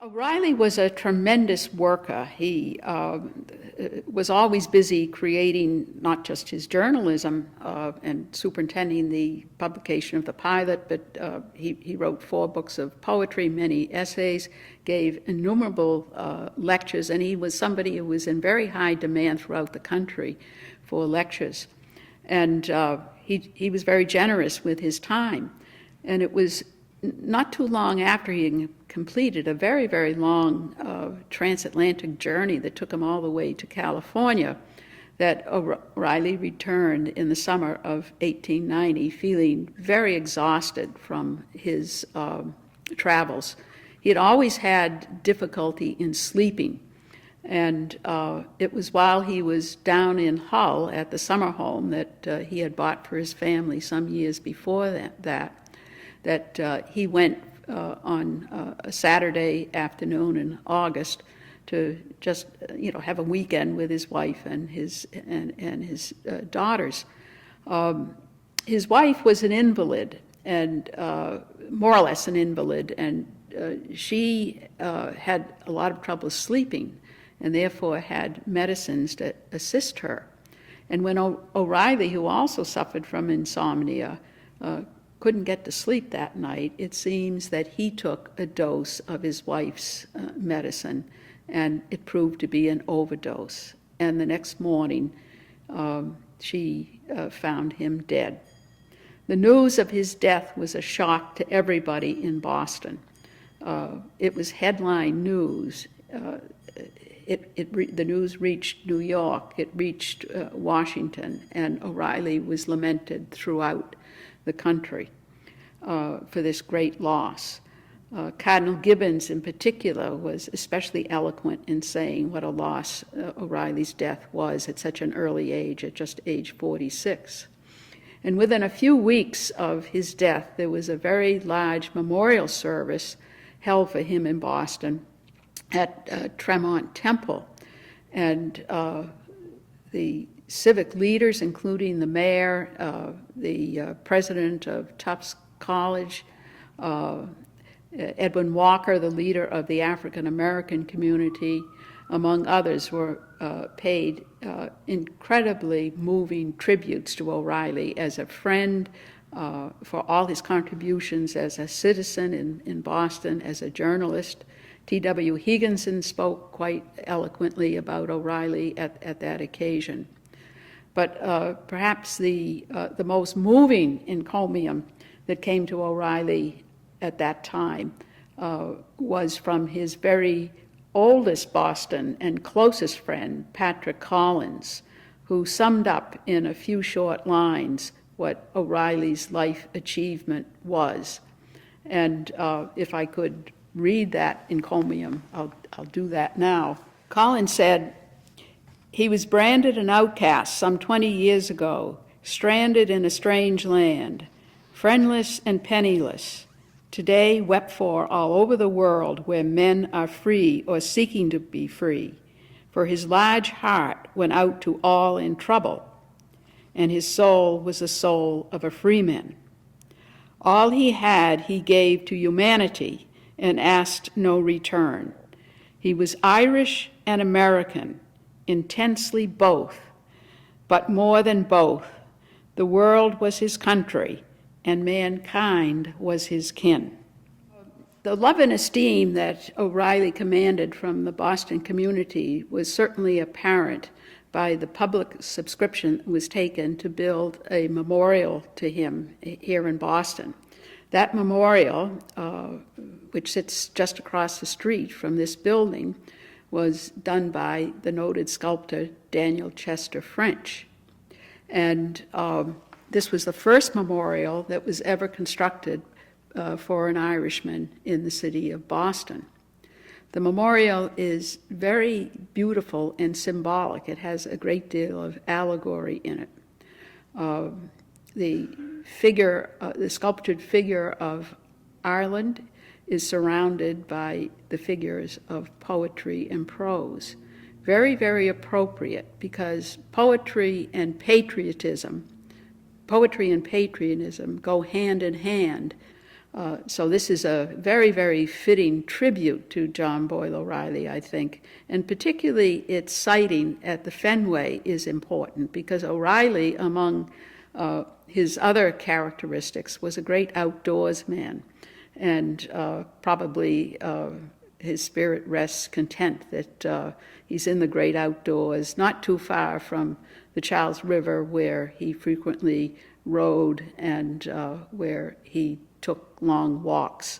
O'Reilly was a tremendous worker. He was always busy creating not just his journalism and superintending the publication of the pilot, but he wrote 4 books of poetry, many essays, gave innumerable lectures, and he was somebody who was in very high demand throughout the country for lectures. And he was very generous with his time. And it was not too long after he completed a very, very long transatlantic journey that took him all the way to California that O'Reilly returned in the summer of 1890 feeling very exhausted from his travels. He had always had difficulty in sleeping, and it was while he was down in Hull at the summer home that he had bought for his family some years before that he went on a Saturday afternoon in August to just have a weekend with his wife and his daughters. His wife was an invalid, and more or less an invalid, and she had a lot of trouble sleeping, and therefore had medicines to assist her. And when O'Reilly, who also suffered from insomnia, couldn't get to sleep that night, it seems that he took a dose of his wife's medicine, and it proved to be an overdose. And the next morning, she found him dead. The news of his death was a shock to everybody in Boston. It was headline news. The news reached New York, it reached Washington, and O'Reilly was lamented throughout the country for this great loss. Cardinal Gibbons in particular was especially eloquent in saying what a loss O'Reilly's death was at such an early age, at just age 46. And within a few weeks of his death, there was a very large memorial service held for him in Boston at Tremont Temple. And the civic leaders, including the mayor, the president of Tufts College, Edwin Walker, the leader of the African American community, among others, were paid incredibly moving tributes to O'Reilly as a friend, for all his contributions as a citizen in Boston, as a journalist. T.W. Higginson spoke quite eloquently about O'Reilly at that occasion. But perhaps the most moving encomium that came to O'Reilly at that time was from his very oldest Boston and closest friend, Patrick Collins, who summed up in a few short lines what O'Reilly's life achievement was. And if I could read that encomium, I'll do that now. Collins said, "He was branded an outcast some 20 years ago, stranded in a strange land, friendless and penniless, today wept for all over the world where men are free or seeking to be free. For his large heart went out to all in trouble, and his soul was the soul of a freeman. All he had he gave to humanity and asked no return. He was Irish and American, intensely both, but more than both. The world was his country, and mankind was his kin." The love and esteem that O'Reilly commanded from the Boston community was certainly apparent by the public subscription that was taken to build a memorial to him here in Boston. That memorial, which sits just across the street from this building, was done by the noted sculptor Daniel Chester French. And this was the first memorial that was ever constructed for an Irishman in the city of Boston. The memorial is very beautiful and symbolic. It has a great deal of allegory in it. The sculptured figure of Ireland is surrounded by the figures of poetry and prose. Very, very appropriate, because poetry and patriotism go hand in hand. So this is a very, very fitting tribute to John Boyle O'Reilly, I think. And particularly its siting at the Fenway is important because O'Reilly, among his other characteristics, was a great outdoors man. And probably his spirit rests content that he's in the great outdoors, not too far from the Charles River, where he frequently rode and where he took long walks